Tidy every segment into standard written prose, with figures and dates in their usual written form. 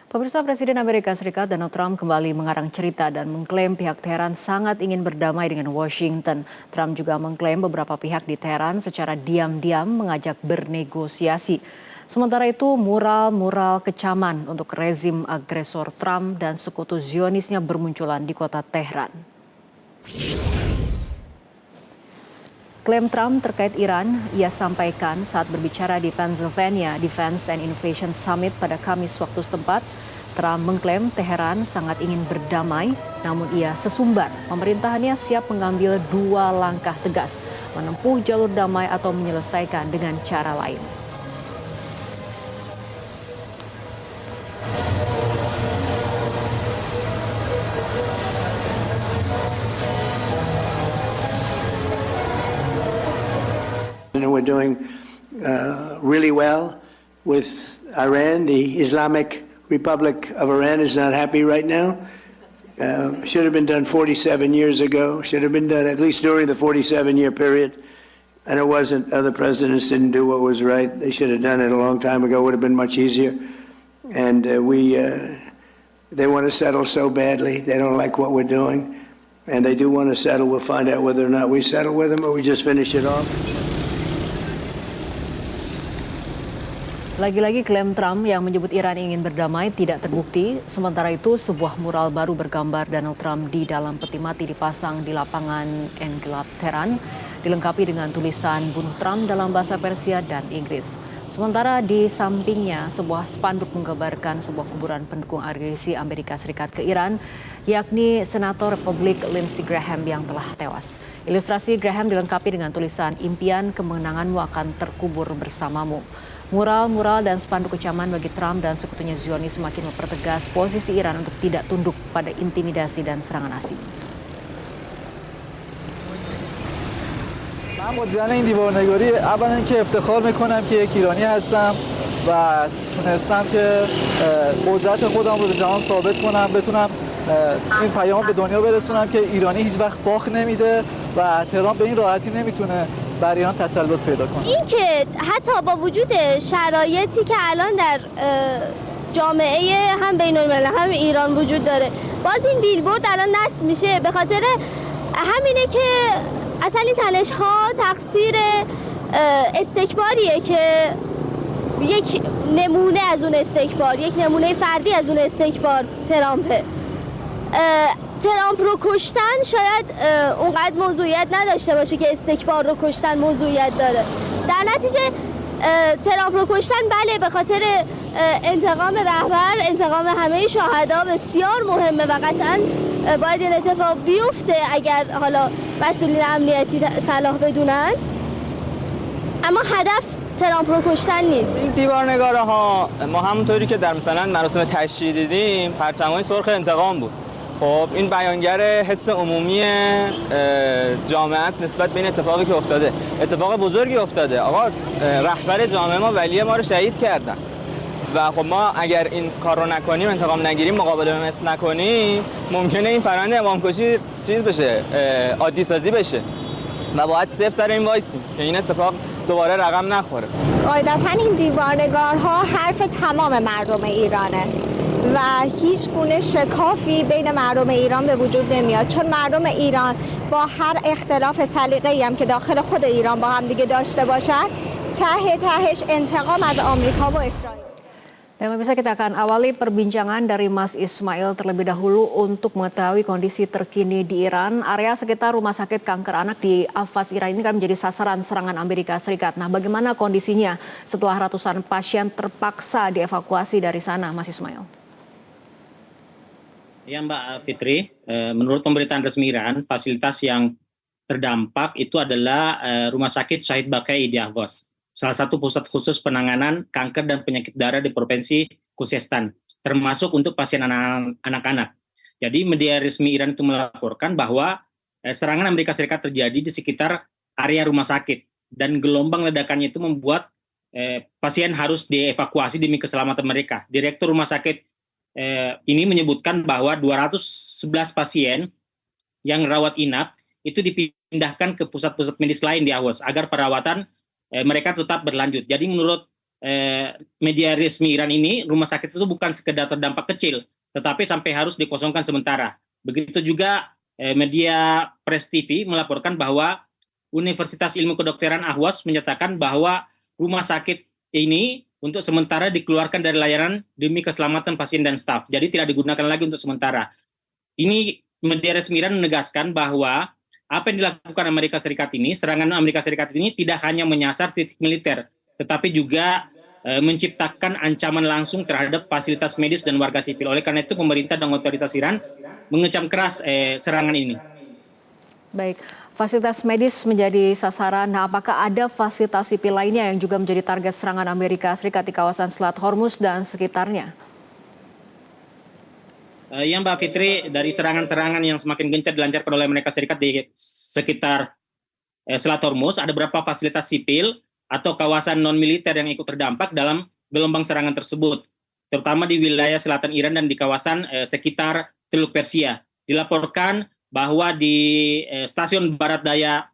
Pemirsa, Presiden Amerika Serikat Donald Trump kembali mengarang cerita dan mengklaim pihak Teheran sangat ingin berdamai dengan Washington. Trump juga mengklaim beberapa pihak di Teheran secara diam-diam mengajak bernegosiasi. Sementara itu, mural-mural kecaman untuk rezim agresor Trump dan sekutu Zionisnya bermunculan di kota Teheran. Klaim Trump terkait Iran ia sampaikan saat berbicara di Pennsylvania Defense and Innovation Summit pada Kamis waktu setempat. Trump mengklaim Teheran sangat ingin berdamai, namun ia sesumbar pemerintahannya siap mengambil dua langkah tegas, menempuh jalur damai atau menyelesaikan dengan cara lain. And we're doing really well with Iran. The Islamic Republic of Iran is not happy right now. Should have been done 47 years ago. Should have been done at least during the 47-year period. And it wasn't. Other presidents didn't do what was right. They should have done it a long time ago. It would have been much easier. And they want to settle so badly. They don't like what we're doing. And they do want to settle. We'll find out whether or not we settle with them or we just finish it off. Lagi-lagi klaim Trump yang menyebut Iran ingin berdamai tidak terbukti. Sementara itu, sebuah mural baru bergambar Donald Trump di dalam peti mati dipasang di lapangan Enggelab, Teheran, dilengkapi dengan tulisan "Bunuh Trump" dalam bahasa Persia dan Inggris. Sementara di sampingnya, sebuah spanduk menggambarkan sebuah kuburan pendukung agresi Amerika Serikat ke Iran, yakni Senator Republik Lindsey Graham yang telah tewas. Ilustrasi Graham dilengkapi dengan tulisan "Impian kemenanganmu akan terkubur bersamamu". Mural-mural dan spanduk kecaman bagi Trump dan sekutunya Zionis semakin mempertegas posisi Iran untuk tidak tunduk pada intimidasi dan serangan asing. من مدیران این دیوارنگاری اولا که افتخار میکنم که یک ایرانی هستم و تونستم که قدرت خودم رو به جهان ثابت کنم، بتونم این پیام به دنیا برسونم که ایرانی هیچ وقت باخت نمیده و تهران به این راحتی نمیتونه بر ایران تسلط پیدا کنه. این که حتی با وجود شرایطی که الان در جامعه هم بین الملل هم ایران وجود داره، باز این بیلبورد الان نصب میشه به خاطر همینه که اصلا این تنش ها تقصیر استکباریه که یک نمونه از اون استکبار، یک نمونه فردی از اون استکبار ترامپه. ترامپ رو کشتن شاید اونقدر موضوعیت نداشته باشه که استکبار رو کشتن موضوعیت داره. در نتیجه ترامپ رو کشتن بله به خاطر انتقام رهبر، انتقام همه شهدا بسیار مهمه و قطعا باید این اتفاق بیفته اگر حالا مسئولین امنیتی صلاح بدونن، اما هدف ترامپ رو کشتن نیست. این دیوارنگاره ها ما همونطوری که در مثلا مراسم تشییع دیدیم پرچم‌های سرخ انتقام بود. خب این بیانگر حس عمومی جامعه است نسبت به این اتفاقی که افتاده. اتفاق بزرگی افتاده. آقا رهبر جامعه ما ولی ما رو شهید کردن. و خب ما اگر این کار رو نکنیم، انتقام نگیریم، مقابله به مثل نکنیم، ممکنه این فرآیند امامکشی چیز بشه، عادی سازی بشه. و باید صفر سر این وایسیم که این اتفاق دوباره رقم نخوره. قاعدتاً این دیوارنگارها حرف تمام مردم ایرانه و هیچ گونه شکافی بین مردم ایران به وجود نمیاد، چون مردم ایران با هر اختلاف سلیقه‌ای هم که داخل خود ایران با هم دیگه داشته باشن، تهش انتقام از آمریکا و اسرائیل. Dan pemirsa, kita akan awali perbincangan dari Mas Ismail terlebih dahulu untuk mengetahui kondisi terkini di Iran. Area sekitar rumah sakit kanker anak di Al-Fas, Iran ini kan menjadi sasaran serangan Amerika Serikat. Nah, bagaimana kondisinya setelah ratusan pasien terpaksa dievakuasi dari sana, Mas Ismail? Ya Mbak Fitri, menurut pemberitaan resmi Iran, fasilitas yang terdampak itu adalah Rumah Sakit Syahid Baqai di Ahvaz, salah satu pusat khusus penanganan kanker dan penyakit darah di Provinsi Khuzestan, termasuk untuk pasien anak-anak. Jadi media resmi Iran itu melaporkan bahwa serangan Amerika Serikat terjadi di sekitar area rumah sakit dan gelombang ledakannya itu membuat pasien harus dievakuasi demi keselamatan mereka. Direktur rumah sakit ini menyebutkan bahwa 211 pasien yang rawat inap itu dipindahkan ke pusat-pusat medis lain di Ahvaz agar perawatan mereka tetap berlanjut. Jadi menurut media resmi Iran ini, rumah sakit itu bukan sekedar terdampak kecil, tetapi sampai harus dikosongkan sementara. Begitu juga media Press TV melaporkan bahwa Universitas Ilmu Kedokteran Ahwas menyatakan bahwa rumah sakit ini untuk sementara dikeluarkan dari layanan demi keselamatan pasien dan staf. Jadi tidak digunakan lagi untuk sementara. Ini media resmi Iran menegaskan bahwa apa yang dilakukan Amerika Serikat ini, serangan Amerika Serikat ini tidak hanya menyasar titik militer, tetapi juga menciptakan ancaman langsung terhadap fasilitas medis dan warga sipil. Oleh karena itu pemerintah dan otoritas Iran mengecam keras serangan ini. Baik, fasilitas medis menjadi sasaran. Nah, apakah ada fasilitas sipil lainnya yang juga menjadi target serangan Amerika Serikat di kawasan Selat Hormuz dan sekitarnya? Ya Mbak Fitri, dari serangan-serangan yang semakin gencar dilancarkan oleh Amerika Serikat di sekitar Selat Hormuz, ada beberapa fasilitas sipil atau kawasan non-militer yang ikut terdampak dalam gelombang serangan tersebut, terutama di wilayah selatan Iran dan di kawasan sekitar Teluk Persia. Dilaporkan bahwa di stasiun barat daya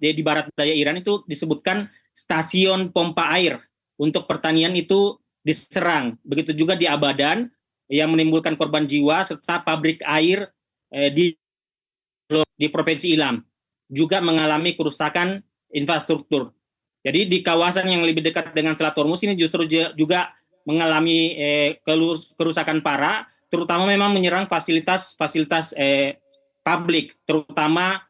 Iran itu disebutkan stasiun pompa air untuk pertanian itu diserang. Begitu juga di Abadan yang menimbulkan korban jiwa, serta pabrik air di Provinsi Ilam juga mengalami kerusakan infrastruktur. Jadi di kawasan yang lebih dekat dengan Selat Hormuz ini justru juga mengalami kerusakan parah, terutama memang menyerang fasilitas publik, terutama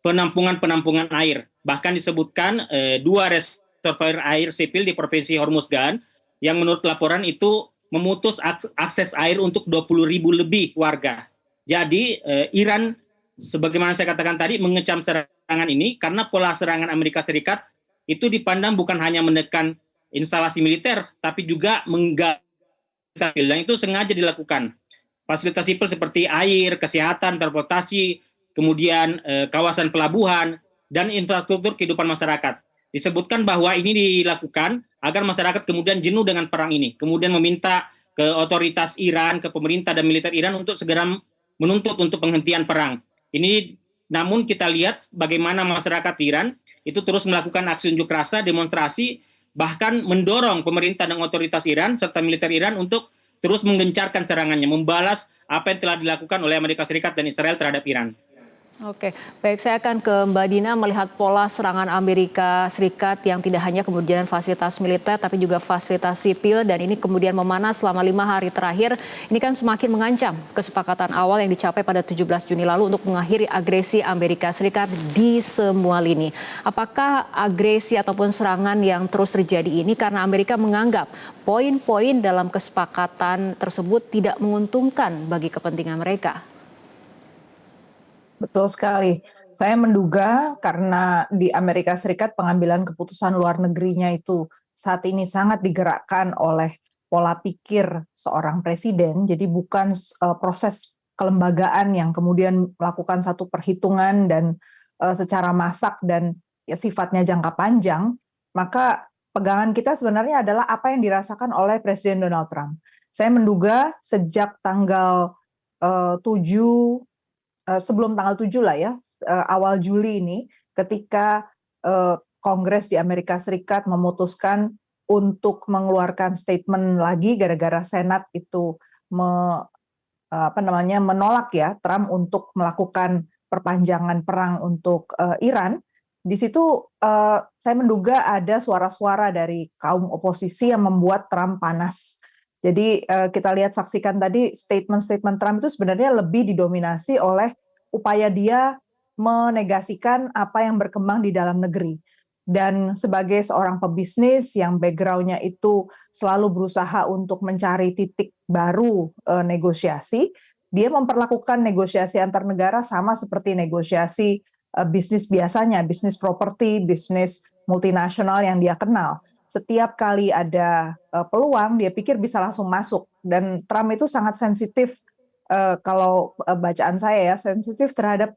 penampungan air. Bahkan disebutkan 2 reservoir air sipil di Provinsi Hormuzgan yang menurut laporan itu memutus akses air untuk 20.000 lebih warga. Jadi Iran, sebagaimana saya katakan tadi, mengecam serangan ini karena pola serangan Amerika Serikat itu dipandang bukan hanya menekan instalasi militer, tapi juga menggali, dan itu sengaja dilakukan. Fasilitas sipil seperti air, kesehatan, transportasi, kemudian kawasan pelabuhan, dan infrastruktur kehidupan masyarakat. Disebutkan bahwa ini dilakukan agar masyarakat kemudian jenuh dengan perang ini, kemudian meminta ke otoritas Iran, ke pemerintah dan militer Iran untuk segera menuntut untuk penghentian perang. Ini namun kita lihat bagaimana masyarakat Iran itu terus melakukan aksi unjuk rasa, demonstrasi, bahkan mendorong pemerintah dan otoritas Iran serta militer Iran untuk terus menggencarkan serangannya, membalas apa yang telah dilakukan oleh Amerika Serikat dan Israel terhadap Iran. Oke, baik, saya akan ke Mbak Dina melihat pola serangan Amerika Serikat yang tidak hanya kemudian fasilitas militer tapi juga fasilitas sipil, dan ini kemudian memanas selama 5 hari terakhir. Ini kan semakin mengancam kesepakatan awal yang dicapai pada 17 Juni lalu untuk mengakhiri agresi Amerika Serikat di semua lini. Apakah agresi ataupun serangan yang terus terjadi ini karena Amerika menganggap poin-poin dalam kesepakatan tersebut tidak menguntungkan bagi kepentingan mereka? Betul sekali. Saya menduga karena di Amerika Serikat pengambilan keputusan luar negerinya itu saat ini sangat digerakkan oleh pola pikir seorang presiden, jadi bukan proses kelembagaan yang kemudian melakukan satu perhitungan dan secara masak dan ya sifatnya jangka panjang, maka pegangan kita sebenarnya adalah apa yang dirasakan oleh Presiden Donald Trump. Saya menduga sejak tanggal 7 sebelum tanggal 7 lah ya, awal Juli ini, ketika Kongres di Amerika Serikat memutuskan untuk mengeluarkan statement lagi gara-gara Senat itu menolak ya Trump untuk melakukan perpanjangan perang untuk Iran. Di situ saya menduga ada suara-suara dari kaum oposisi yang membuat Trump panas. Jadi kita lihat, saksikan tadi statement-statement Trump itu sebenarnya lebih didominasi oleh upaya dia menegasikan apa yang berkembang di dalam negeri. Dan sebagai seorang pebisnis yang background-nya itu selalu berusaha untuk mencari titik baru negosiasi, dia memperlakukan negosiasi antar negara sama seperti negosiasi bisnis biasanya, bisnis properti, bisnis multinasional yang dia kenal. Setiap kali ada peluang, dia pikir bisa langsung masuk. Dan Trump itu sangat sensitif, kalau bacaan saya ya, sensitif terhadap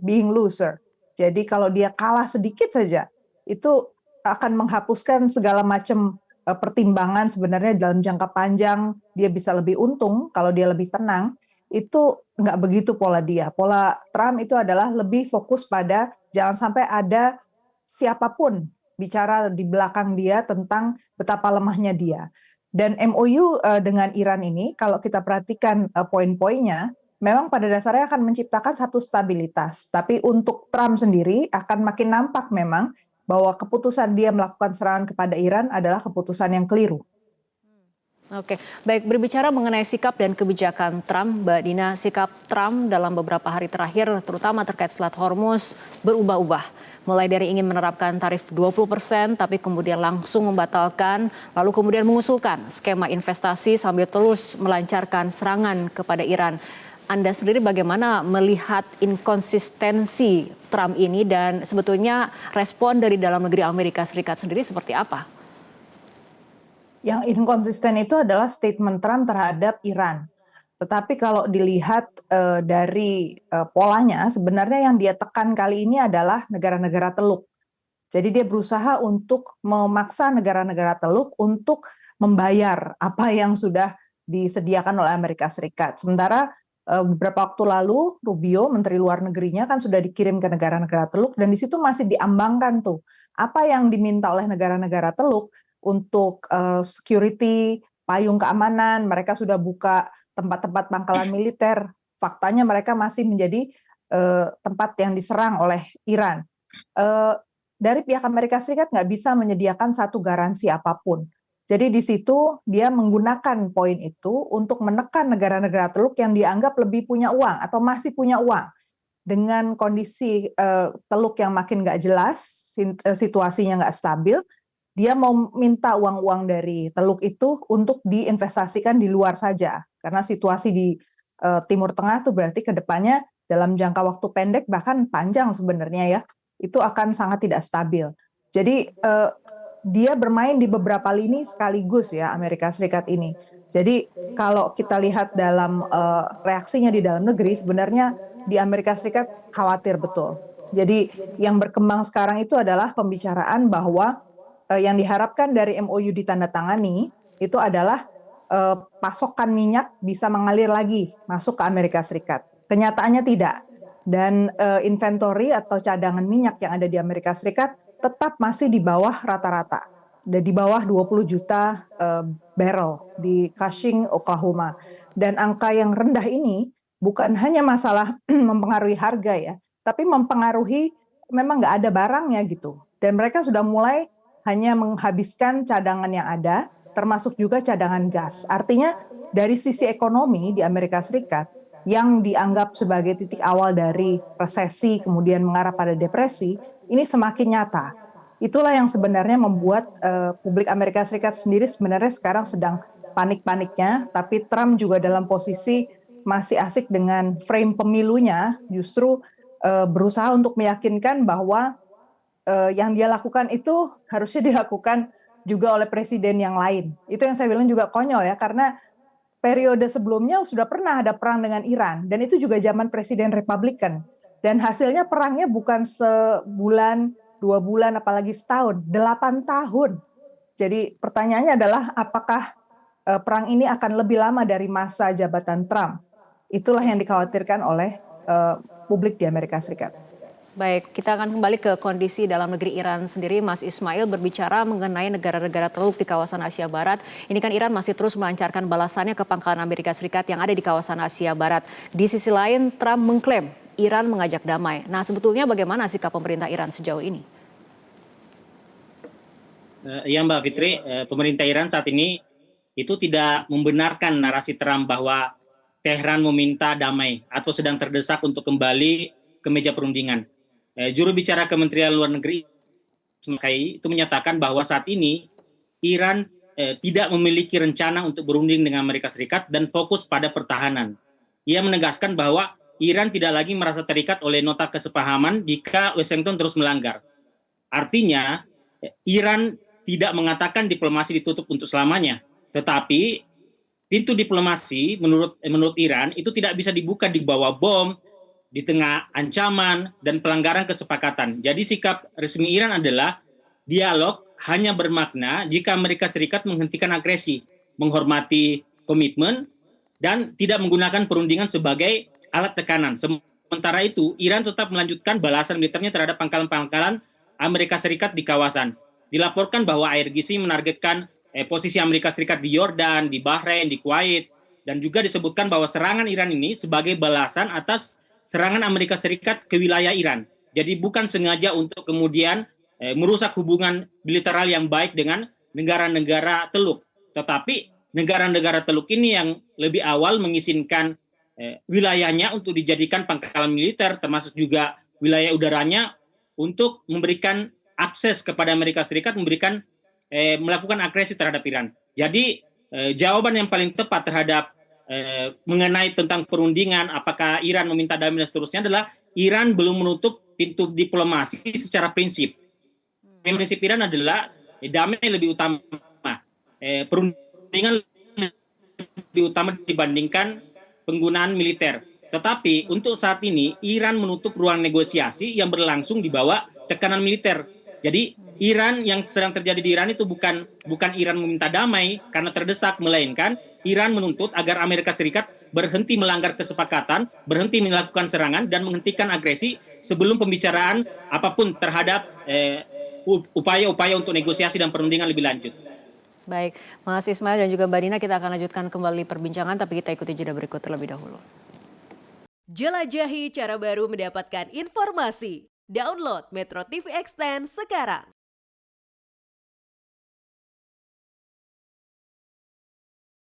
being loser. Jadi kalau dia kalah sedikit saja, itu akan menghapuskan segala macam pertimbangan sebenarnya dalam jangka panjang. Dia bisa lebih untung kalau dia lebih tenang. Itu nggak begitu pola dia. Pola Trump itu adalah lebih fokus pada jangan sampai ada siapapun bicara di belakang dia tentang betapa lemahnya dia. Dan MOU dengan Iran ini, kalau kita perhatikan poin-poinnya, memang pada dasarnya akan menciptakan satu stabilitas. Tapi untuk Trump sendiri akan makin nampak memang bahwa keputusan dia melakukan serangan kepada Iran adalah keputusan yang keliru. Oke, baik, berbicara mengenai sikap dan kebijakan Trump, Mbak Dina, sikap Trump dalam beberapa hari terakhir, terutama terkait Selat Hormuz, berubah-ubah. Mulai dari ingin menerapkan tarif 20%, tapi kemudian langsung membatalkan, lalu kemudian mengusulkan skema investasi sambil terus melancarkan serangan kepada Iran. Anda sendiri bagaimana melihat inkonsistensi Trump ini dan sebetulnya respon dari dalam negeri Amerika Serikat sendiri seperti apa? Yang inkonsisten itu adalah statement Trump terhadap Iran. Tetapi kalau dilihat dari polanya, sebenarnya yang dia tekan kali ini adalah negara-negara Teluk. Jadi dia berusaha untuk memaksa negara-negara Teluk untuk membayar apa yang sudah disediakan oleh Amerika Serikat. Sementara beberapa waktu lalu Rubio, Menteri Luar Negerinya, kan sudah dikirim ke negara-negara Teluk dan di situ masih diambangkan tuh apa yang diminta oleh negara-negara Teluk untuk security, payung keamanan, mereka sudah buka tempat-tempat pangkalan militer. Faktanya mereka masih menjadi tempat yang diserang oleh Iran. Dari pihak Amerika Serikat nggak bisa menyediakan satu garansi apapun. Jadi di situ dia menggunakan poin itu untuk menekan negara-negara Teluk yang dianggap lebih punya uang atau masih punya uang. Dengan kondisi Teluk yang makin nggak jelas, situasinya nggak stabil, dia mau minta uang-uang dari Teluk itu untuk diinvestasikan di luar saja. Karena situasi di Timur Tengah itu berarti ke depannya dalam jangka waktu pendek bahkan panjang sebenarnya ya, itu akan sangat tidak stabil. Jadi dia bermain di beberapa lini sekaligus ya Amerika Serikat ini. Jadi kalau kita lihat dalam reaksinya di dalam negeri, sebenarnya di Amerika Serikat khawatir betul. Jadi yang berkembang sekarang itu adalah pembicaraan bahwa yang diharapkan dari MOU ditandatangani itu adalah pasokan minyak bisa mengalir lagi masuk ke Amerika Serikat. Kenyataannya tidak. Dan inventory atau cadangan minyak yang ada di Amerika Serikat tetap masih di bawah rata-rata. Di bawah 20 juta barrel di Cushing, Oklahoma. Dan angka yang rendah ini bukan hanya masalah mempengaruhi harga ya, tapi mempengaruhi memang nggak ada barangnya gitu. Dan mereka sudah mulai hanya menghabiskan cadangan yang ada, termasuk juga cadangan gas. Artinya dari sisi ekonomi di Amerika Serikat, yang dianggap sebagai titik awal dari resesi, kemudian mengarah pada depresi, ini semakin nyata. Itulah yang sebenarnya membuat publik Amerika Serikat sendiri sebenarnya sekarang sedang panik-paniknya, tapi Trump juga dalam posisi masih asik dengan frame pemilunya, justru berusaha untuk meyakinkan bahwa yang dia lakukan itu harusnya dilakukan juga oleh presiden yang lain. Itu yang saya bilang juga konyol ya, karena periode sebelumnya sudah pernah ada perang dengan Iran, dan itu juga zaman presiden Republikan. Dan hasilnya perangnya bukan sebulan, 2 bulan, apalagi setahun, 8 tahun. Jadi pertanyaannya adalah apakah perang ini akan lebih lama dari masa jabatan Trump? Itulah yang dikhawatirkan oleh publik di Amerika Serikat. Baik, kita akan kembali ke kondisi dalam negeri Iran sendiri. Mas Ismail berbicara mengenai negara-negara Teluk di kawasan Asia Barat. Ini kan Iran masih terus melancarkan balasannya ke pangkalan Amerika Serikat yang ada di kawasan Asia Barat. Di sisi lain, Trump mengklaim Iran mengajak damai. Nah, sebetulnya bagaimana sikap pemerintah Iran sejauh ini? Ya Mbak Fitri, pemerintah Iran saat ini itu tidak membenarkan narasi Trump bahwa Tehran meminta damai atau sedang terdesak untuk kembali ke meja perundingan. Juru bicara Kementerian Luar Negeri itu menyatakan bahwa saat ini Iran tidak memiliki rencana untuk berunding dengan Amerika Serikat dan fokus pada pertahanan. Ia menegaskan bahwa Iran tidak lagi merasa terikat oleh nota kesepahaman jika Washington terus melanggar. Artinya, Iran tidak mengatakan diplomasi ditutup untuk selamanya, tetapi pintu diplomasi menurut Iran itu tidak bisa dibuka di bawah bom, di tengah ancaman dan pelanggaran kesepakatan. Jadi sikap resmi Iran adalah dialog hanya bermakna jika Amerika Serikat menghentikan agresi, menghormati komitmen, dan tidak menggunakan perundingan sebagai alat tekanan. Sementara itu, Iran tetap melanjutkan balasan militernya terhadap pangkalan-pangkalan Amerika Serikat di kawasan. dilaporkan bahwa IRGC menargetkan posisi Amerika Serikat di Yordan, di Bahrain, di Kuwait, dan juga disebutkan bahwa serangan Iran ini sebagai balasan atas serangan Amerika Serikat ke wilayah Iran. Jadi bukan sengaja untuk kemudian merusak hubungan bilateral yang baik dengan negara-negara Teluk. Tetapi negara-negara Teluk ini yang lebih awal mengizinkan wilayahnya untuk dijadikan pangkalan militer, termasuk juga wilayah udaranya untuk memberikan akses kepada Amerika Serikat, melakukan agresi terhadap Iran. Jadi jawaban yang paling tepat terhadap mengenai tentang perundingan, apakah Iran meminta damai dan seterusnya adalah Iran belum menutup pintu diplomasi secara prinsip. Prinsip Iran adalah damai lebih utama, perundingan lebih utama dibandingkan penggunaan militer. Tetapi untuk saat ini Iran menutup ruang negosiasi yang berlangsung di bawah tekanan militer. Jadi Iran yang sedang terjadi di Iran itu bukan Iran meminta damai karena terdesak, melainkan Iran menuntut agar Amerika Serikat berhenti melanggar kesepakatan, berhenti melakukan serangan dan menghentikan agresi sebelum pembicaraan apapun terhadap upaya-upaya untuk negosiasi dan perundingan lebih lanjut. Baik, Mas Ismail dan juga Mbak Dina, kita akan lanjutkan kembali perbincangan, tapi kita ikuti jeda berikut terlebih dahulu. Jelajahi cara baru mendapatkan informasi. Download Metro TV Extend sekarang.